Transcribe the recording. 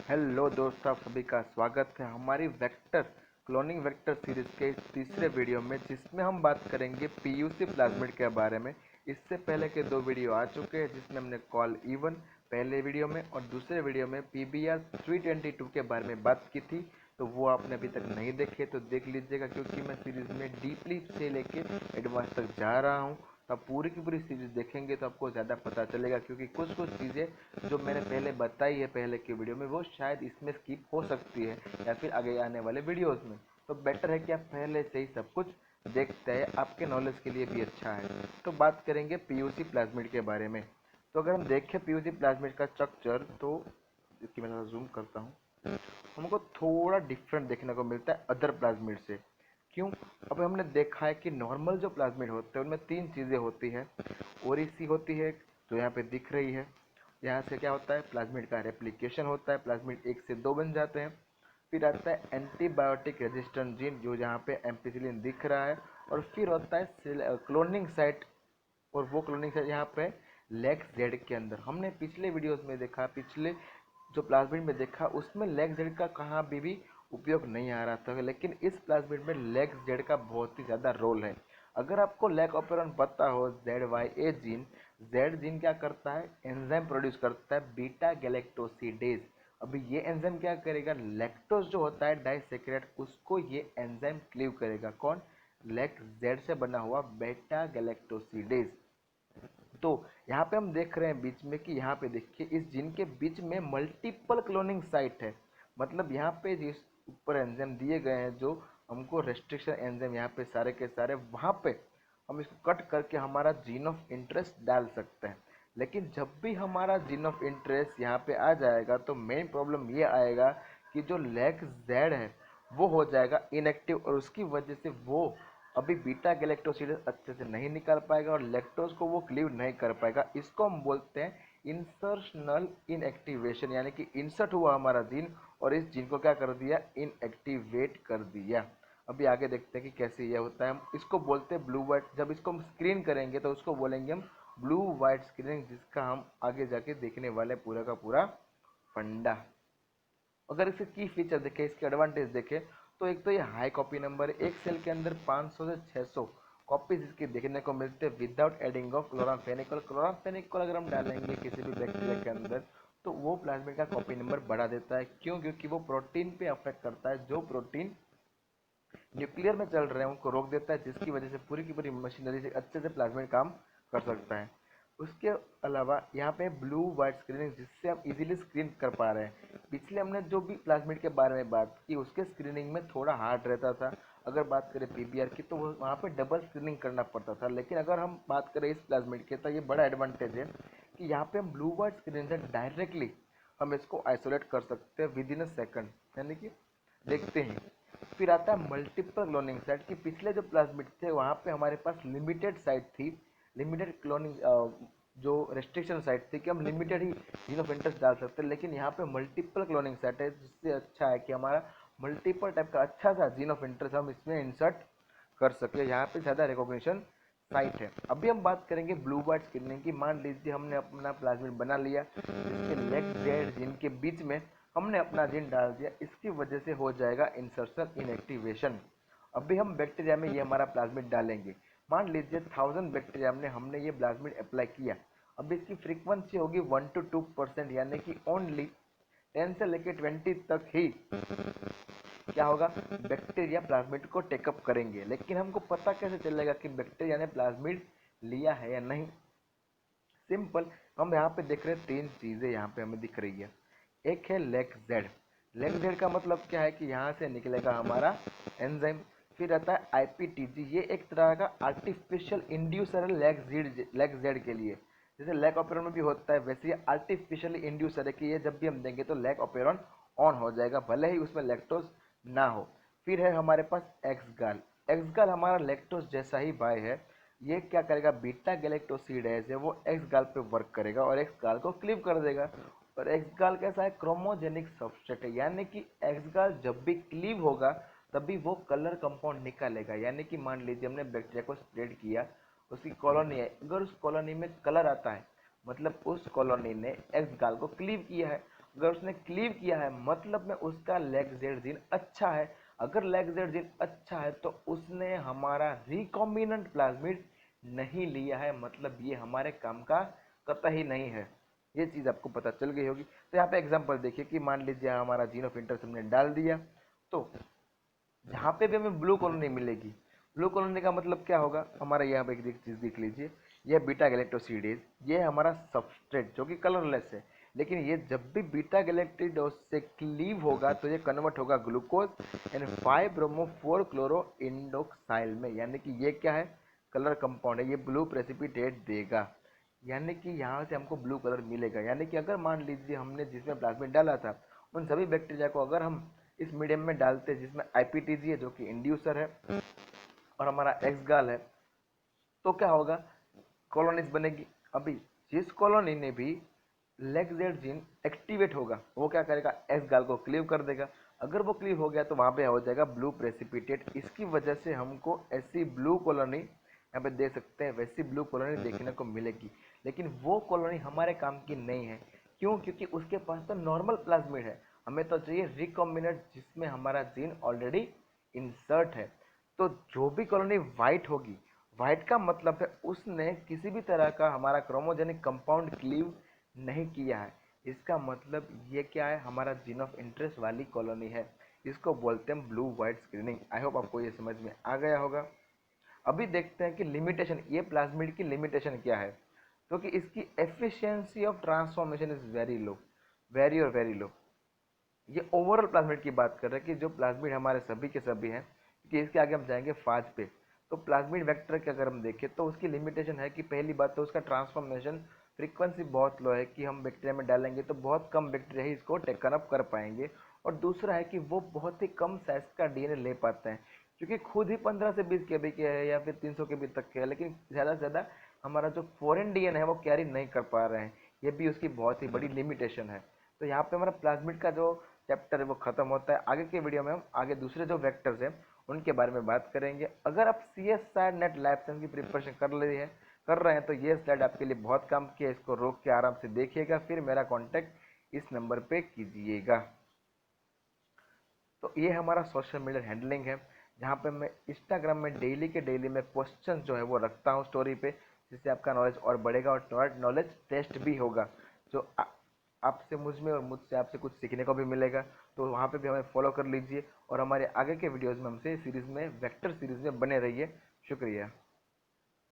Hello दोस्त, आप सभी का स्वागत है हमारी वेक्टर क्लोनिंग वेक्टर सीरीज के इस तीसरे वीडियो में, जिसमें हम बात करेंगे पीयूसी प्लाज्मिड के बारे में। इससे पहले के दो वीडियो आ चुके हैं, जिसमें हमने कॉल इवन पहले वीडियो में और दूसरे वीडियो में पीबीआर 322 के बारे में बात की थी। तो वो आपने अभी तक नहीं देखे तो देख लीजिएगा, क्योंकि मैं सीरीज में डीपली से लेके एडवांस तक जा रहा हूँ। तो आप पूरी की पूरी सीरीज देखेंगे तो आपको ज़्यादा पता चलेगा, क्योंकि कुछ कुछ चीज़ें जो मैंने पहले बताई है पहले की वीडियो में, वो शायद इसमें स्किप हो सकती है या फिर आगे आने वाले वीडियोस में। तो बेटर है कि आप पहले से ही सब कुछ देखते हैं, आपके नॉलेज के लिए भी अच्छा है। तो बात करेंगे पीयूसी प्लाज्मिड के बारे में। तो अगर हम देखें पीयूसी प्लाज्मिड का स्ट्रक्चर, तो इसकी मैं थोड़ा जूम करता हूँ, हमको थोड़ा डिफरेंट देखने को मिलता है अदर प्लाज्मिड से। क्यों? अब हमने देखा है कि नॉर्मल जो प्लाज्मिड होते हैं उनमें तीन चीज़ें होती है। ओरिसी होती है जो यहाँ पे दिख रही है। यहाँ से क्या होता है, प्लाज्मिड का रेप्लिकेशन होता है, प्लाज्मिड एक से दो बन जाते हैं। फिर आता है एंटीबायोटिक रेजिस्टेंट जीन, जो यहाँ पे एम्पिसिलिन दिख रहा है। और फिर होता है क्लोनिंग साइट, और वो क्लोनिंग साइट यहाँ पे लेग जेड के अंदर। हमने पिछले वीडियोस में देखा, पिछले जो प्लाज्मिड में देखा, उसमें लेग जेड का कहाँ भी उपयोग नहीं आ रहा था, लेकिन इस प्लाज्मिड में लेग जेड का बहुत ही ज़्यादा रोल है। अगर आपको लेग ऑपेरॉन पता हो, जेड वाई ए जीन, जेड जीन क्या करता है, एंजाइम प्रोड्यूस करता है बीटा गैलेक्टोसिडेज। अभी ये एंजाइम क्या करेगा, लैक्टोज जो होता है डाइसेकेराइड, उसको ये एंजाइम क्लीव करेगा। कौन? लेग जेड से बना हुआ बेटा गैलेक्टोसिडेज। तो यहाँ पे हम देख रहे हैं बीच में कि यहाँ पे देखिए इस जीन के बीच में मल्टीपल क्लोनिंग साइट है। मतलब यहाँ पे जिस ऊपर एंजाइम दिए गए हैं, जो हमको रेस्ट्रिक्शन एंजाइम यहाँ पे सारे के सारे, वहाँ पे हम इसको कट करके हमारा जीन ऑफ इंटरेस्ट डाल सकते हैं। लेकिन जब भी हमारा जीन ऑफ इंटरेस्ट यहाँ पे आ जाएगा, तो मेन प्रॉब्लम ये आएगा कि जो लेग जेड है वो हो जाएगा इनएक्टिव, और उसकी वजह से वो अभी बीटा गैलेक्टोसिडेज अच्छे से नहीं निकाल पाएगा और लैक्टोज को वो क्लीव नहीं कर पाएगा। इसको हम बोलते हैं इंसर्शनल इनएक्टिवेशन, यानी कि इंसर्ट हुआ हमारा जीन और इस जीन को क्या कर दिया, इनएक्टिवेट कर दिया। अभी आगे देखते हैं कि कैसे यह होता है। हम इसको बोलते हैं ब्लू वाइट। जब इसको हम स्क्रीन करेंगे तो उसको बोलेंगे हम ब्लू वाइट स्क्रीनिंग, जिसका हम आगे जाके देखने वाले पूरा का पूरा फंडा। अगर इसके की फीचर देखें, इसके एडवांटेज देखें, तो एक तो ये हाई कॉपी नंबर है। एक सेल के अंदर 500 से 600 कॉपीज इसके देखने को मिलते हैं without adding of chloramphenicol. Chloramphenicol अगर हम डालेंगे किसी भी बैक्टीरिया के अंदर, तो वो प्लाज्मिड का कॉपी नंबर बढ़ा देता है। क्यों? क्योंकि वो प्रोटीन पे अफेक्ट करता है, जो प्रोटीन न्यूक्लियर में चल रहे हैं उनको रोक देता है, जिसकी वजह से पूरी की पूरी मशीनरी से अच्छे से प्लाज्मिड काम कर सकता है। उसके अलावा यहाँ पे ब्लू वाइट स्क्रीनिंग, जिससे हम इजीली स्क्रीन कर पा रहे हैं। पिछले हमने जो भी प्लाज्मिड के बारे में बात की, उसके स्क्रीनिंग में थोड़ा हार्ड रहता था। अगर बात करें पीबीआर की, तो वहाँ पे डबल स्क्रीनिंग करना पड़ता था। लेकिन अगर हम बात करें इस प्लाज्मिड के, तो ये बड़ा एडवांटेज है कि यहाँ पे हम ब्लू वाइट स्क्रीनिंग से डायरेक्टली हम इसको आइसोलेट कर सकते हैं विद इन अ सेकंड, यानी कि देखते हैं। फिर आता है मल्टीपल क्लोनिंग साइट, कि पिछले जो प्लाज्मिड थे वहाँ पे हमारे पास लिमिटेड साइट थी, लिमिटेड क्लोनिंग जो रेस्ट्रिक्शन साइट थी, कि हम limited he gene of interest डाल सकते हैं। लेकिन यहाँ पे मल्टीपल क्लोनिंग साइट है, जिससे अच्छा है कि हमारा मल्टीपल टाइप का अच्छा सा जीन ऑफ इंटरेस्ट हम इसमें इंसर्ट कर सके। यहाँ पे ज़्यादा रिकॉग्निशन साइट है। अभी हम बात करेंगे ब्लू वाइट स्क्रीनिंग की। मान लीजिए हमने अपना प्लाज्मिड बना लिया, जिसके लेग जेड जीन के बीच में हमने अपना जीन डाल दिया, इसकी वजह से हो जाएगा इंसर्शन इनएक्टिवेशन। अभी हम बैक्टीरिया में ये हमारा प्लाज्मिड डालेंगे। मान लीजिए 1000 बैक्टीरिया में हमने ये प्लाज्मिड अप्लाई किया। अब इसकी फ्रीक्वेंसी होगी 1 to 2%, यानी कि ओनली 10 से लेकर 20 तक ही क्या होगा, बैक्टीरिया प्लाज्मिड को टेकअप करेंगे। लेकिन हमको पता कैसे चलेगा कि बैक्टीरिया ने प्लाज्मिड लिया है या नहीं? सिंपल, हम यहाँ पे देख रहे हैं तीन चीज़ें यहाँ पे हमें दिख रही है। एक है लेग जेड। लेग जेड का मतलब क्या है कि यहाँ से निकलेगा हमारा एंजाइम। फिर आता है आईपीटीजी, ये एक तरह का आर्टिफिशियल इंड्यूसर है लेग जेड के लिए। जैसे लेग ऑपेरॉन में भी होता है, वैसे ये आर्टिफिशियली इंड्यूसर है कि ये जब भी हम देंगे तो लेग ऑपेरॉन ऑन हो जाएगा, भले ही उसमें लैक्टोज ना हो। फिर है हमारे पास एक्सगाल। एक्सगाल हमारा लैक्टोज जैसा ही बाय है। ये क्या करेगा, बीटा गैलेक्टोसिडेज है, वो एक्स गाल पे वर्क करेगा और एक्स गाल को क्लीव कर देगा। और एक्स गाल कैसा है, क्रोमोजेनिक सबस्ट्रेट है, यानी कि एक्स गाल जब भी क्लीव होगा तभी वो कलर कंपाउंड निकालेगा। यानी कि मान लीजिए हमने बैक्टीरिया को स्प्रेड किया, उसकी कॉलोनी है, अगर उस कॉलोनी में कलर आता है, मतलब उस कॉलोनी ने एक्स गाल को क्लीव किया है। अगर उसने क्लीव किया है मतलब में उसका लेग जेड जीन अच्छा है। अगर लेग जेड जीन अच्छा है तो उसने हमारा रिकॉम्बिनेंट प्लाज्मिड नहीं लिया है, मतलब ये हमारे काम का कतई नहीं है। ये चीज़ आपको पता चल गई होगी। तो यहाँ पे एग्जांपल देखिए कि मान लीजिए हमारा जीन ऑफ इंटरेस्ट हमने डाल दिया, तो जहाँ पे भी हमें ब्लू कॉलोनी मिलेगी, ब्लू कॉलोनी का मतलब क्या होगा, हमारा यहाँ पे एक चीज़ देख लीजिए, यह बीटा गैलेक्टोसिडेज, ये हमारा सबस्ट्रेट जो कि कलरलेस है, लेकिन ये जब भी बीटा गैलेक्टिडोज से क्लीव होगा तो ये कन्वर्ट होगा ग्लूकोज एंड 5 ब्रोमो 4 क्लोरो इंडोक्साइल में, यानी कि ये क्या है, कलर कंपाउंड है, ये ब्लू प्रेसिपिटेट देगा, यानी कि यहाँ से हमको ब्लू कलर मिलेगा। यानी कि अगर मान लीजिए हमने जिसमें प्लाज्मिड डाला था उन सभी बैक्टीरिया को अगर हम इस मीडियम में डालते हैं जिसमें आईपीटीजी है जो कि इंड्यूसर है और हमारा एक्सगाल है, तो क्या होगा, कॉलोनीज बनेगी। अभी जिस कॉलोनी ने भी लेगजेड जीन एक्टिवेट होगा वो क्या करेगा, एस गाल को क्लीव कर देगा। अगर वो क्लीव हो गया तो वहां पे हो जाएगा ब्लू प्रेसिपिटेट। इसकी वजह से हमको ऐसी ब्लू कॉलोनी यहाँ पे देख सकते हैं, वैसी ब्लू कॉलोनी देखने को मिलेगी, लेकिन वो कॉलोनी हमारे काम की नहीं है। क्यों? क्योंकि उसके पास तो नॉर्मल प्लाज्मिड है, हमें तो चाहिए रिकॉम्बिनेंट जिसमें हमारा जीन ऑलरेडी इंसर्ट है। तो जो भी कॉलोनी वाइट होगी, वाइट का मतलब है उसने किसी भी तरह का हमारा क्रोमोजेनिक कंपाउंड क्लीव नहीं किया है। इसका मतलब ये क्या है, हमारा जीन ऑफ इंटरेस्ट वाली कॉलोनी है। इसको बोलते हैं blue white screening. I hope आपको ये समझ में आ गया होगा। अभी देखते हैं कि लिमिटेशन, ये प्लाज्मिड की लिमिटेशन क्या है। तो कि इसकी efficiency of transformation is very low, very और वेरी लो। ये ओवरऑल प्लाज्मिड की बात कर रहे हैं कि जो प्लाज्मिड हमारे सभी के सभी हैं, कि इसके आगे हम जाएंगे फाज पे। तो प्लाज्मिड वेक्टर की अगर हम देखें तो उसकी लिमिटेशन है कि पहली बात तो उसका ट्रांसफॉर्मेशन फ्रीक्वेंसी बहुत लो है, कि हम बैक्टीरिया में डालेंगे तो बहुत कम बैक्टीरिया ही इसको टेकन अप कर पाएंगे। और दूसरा है कि वो बहुत ही कम साइज का डीएनए ले पाते हैं, क्योंकि खुद ही 15 से 20 केबी के है या फिर 300 केबी तक के है, लेकिन ज़्यादा से ज़्यादा हमारा जो फॉरेन डीएनए है वो कैरी नहीं कर पा रहे हैं। ये भी उसकी बहुत ही बड़ी लिमिटेशन है। तो यहाँ पे हमारा प्लाज्मिड का जो चैप्टर है वो खत्म होता है। आगे के वीडियो में हम आगे दूसरे जो वेक्टर्स हैं उनके बारे में बात करेंगे। अगर आप सी एस साइड नेट लैब साइंस की प्रिपरेशन कर रहे हैं तो ये स्लाइड आपके लिए बहुत काम की है। इसको रोक के आराम से देखिएगा, फिर मेरा कॉन्टैक्ट इस नंबर पे कीजिएगा। तो ये हमारा सोशल मीडिया हैंडलिंग है, जहाँ पे मैं इंस्टाग्राम में डेली के डेली में क्वेश्चन जो है वो रखता हूँ स्टोरी पे, जिससे आपका नॉलेज और बढ़ेगा और नॉलेज टेस्ट भी होगा, जो आपसे मुझ में और मुझसे आपसे कुछ सीखने को भी मिलेगा। तो वहाँ पे भी हमें फॉलो कर लीजिए और हमारे आगे के वीडियोज़ में हमसे सीरीज़ में वेक्टर सीरीज़ में बने रहिए। शुक्रिया।